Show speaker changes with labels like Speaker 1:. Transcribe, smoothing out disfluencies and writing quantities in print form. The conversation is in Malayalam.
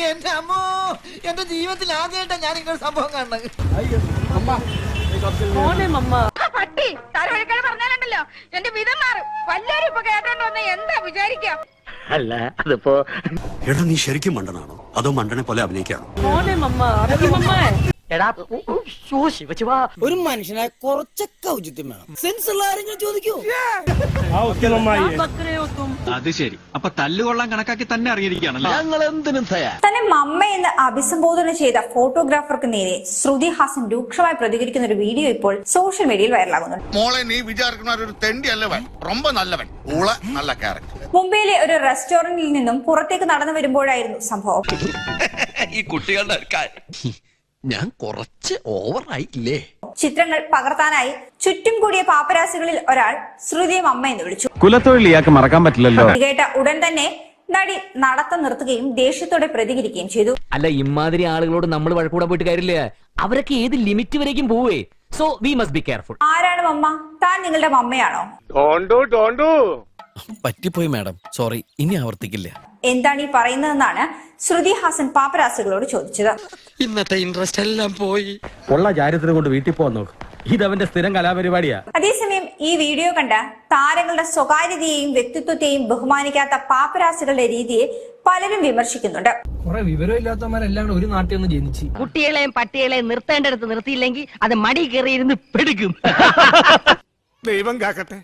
Speaker 1: എന്റെ അമ്മോ, എന്റെ ജീവിതത്തിൽ ആദ്യമായിട്ടാണ് ഞാൻ ഇങ്ങനെ സംഭവം കാണുന്നത്.
Speaker 2: പട്ടി തലവഴിക്കാൻ പറഞ്ഞാലുണ്ടല്ലോ എന്റെ വിധം മാറും. വല്ലാരും ഇപ്പൊ കേട്ടോണ്ടോന്ന് എന്താ വിചാരിക്കാം?
Speaker 3: അല്ല അതിപ്പോ
Speaker 4: എടാ നീ ശരിക്കും മണ്ടനാണോ അതോ മണ്ടനെ പോലെ അഭിനയിക്കാണോ?
Speaker 3: എടാ ശിവശിവാ,
Speaker 1: ഒരു മനുഷ്യനായ കുറച്ചൊക്കെ ഔചിത്യം വേണം. സെൻസ് ഉള്ള ആരെങ്കിലും ചോദിക്കൂ.
Speaker 5: അത് ശരി, അപ്പൊ തല്ലുകൊള്ളാൻ കണക്കാക്കി തന്നെ അറിയിരിക്കുകയാണല്ലോ.
Speaker 3: ഞങ്ങൾ എന്തിനും തയ്യാർ.
Speaker 6: തന്നെ മമ്മ എന്ന് അഭിസംബോധന ചെയ്ത ഫോട്ടോഗ്രാഫർക്ക് നേരെ ശ്രുതി ഹാസൻ രൂക്ഷമായി പ്രതികരിക്കുന്ന ഒരു വീഡിയോ ഇപ്പോൾ സോഷ്യൽ മീഡിയയിൽ വൈറലാകുന്നുണ്ട്.
Speaker 7: മോളെ നീ വിചാരിക്കുന്ന ഒരു തെണ്ടി അല്ലവൻ, ரொம்ப നല്ലവൻ, ഊള നല്ല ക്യാരക്ടർ.
Speaker 6: മുംബൈയിലെ ഒരു റെസ്റ്റോറന്റിൽ നിന്നും പുറത്തേക്ക് നടന്നു വരുമ്പോഴായിരുന്നു സംഭവം.
Speaker 8: ഈ കുട്ടികളുടെ ഞാൻ കുറച്ച് ഓവറായില്ലേ?
Speaker 6: ചിത്രങ്ങൾ പകർത്താനായി ചുറ്റും കൂടിയ പാപ്പരാസികളിൽ ഒരാൾ ശ്രുതിയെ മമ്മ എന്ന് വിളിച്ചു.
Speaker 5: കുലത്തൊഴിൽ ഇയാൾക്ക് മറക്കാൻ പറ്റില്ലല്ലോ.
Speaker 6: കേട്ട ഉടൻ തന്നെ നടി നടത്തം നിർത്തുകയും ദേഷ്യത്തോടെ പ്രതികരിക്കുകയും ചെയ്തു.
Speaker 9: അല്ല, ഇമാതിരി ആളുകളോട് നമ്മൾ വഴക്കൂടെ പോയിട്ട് കാര്യമില്ല. അവരൊക്കെ ഏത് ലിമിറ്റ് വരേക്കും പോവേ. So we must be careful.
Speaker 6: ആരാണ് മമ്മ? താൻ നിങ്ങളുടെ മമ്മയാണോ?
Speaker 8: പറ്റിപ്പോയി മാഡം, സോറി, ഇനി ആവർത്തിക്കില്ല.
Speaker 6: എന്താണ് ഈ പറയുന്നതെന്നാണ് ശ്രുതി ഹാസൻ പാപ്പരാസികളോട് ചോദിച്ചത്.
Speaker 8: ഇന്നത്തെ ഇൻട്രസ്റ്റ് എല്ലാം പോയി.
Speaker 5: ഉള്ള ചാരിത്രം കൊണ്ട് വീട്ടിൽ പോകാൻ നോക്ക്. ഇതവന്റെ സ്ഥിരം കലാപരിപാടിയാ.
Speaker 6: അതേസമയം ഈ വീഡിയോ കണ്ട് താരങ്ങളുടെ സ്വകാര്യതയെയും വ്യക്തിത്വത്തെയും ബഹുമാനിക്കാത്ത പാപ്പരാസികളുടെ രീതിയെ പലരും വിമർശിക്കുന്നുണ്ട്.
Speaker 1: കുറെ വിവരമില്ലാത്തവന്മാരെല്ലാം ഒരു നാട്ടിൽ ഒന്ന് ജനിച്ച്
Speaker 2: കുട്ടികളെയും പട്ടികളെയും നിർത്തേണ്ടടുത്ത് നിർത്തിയില്ലെങ്കിൽ അത് മടി കയറിയിരുന്ന് പെടുക്കും.
Speaker 7: ദൈവം കാക്കട്ടെ.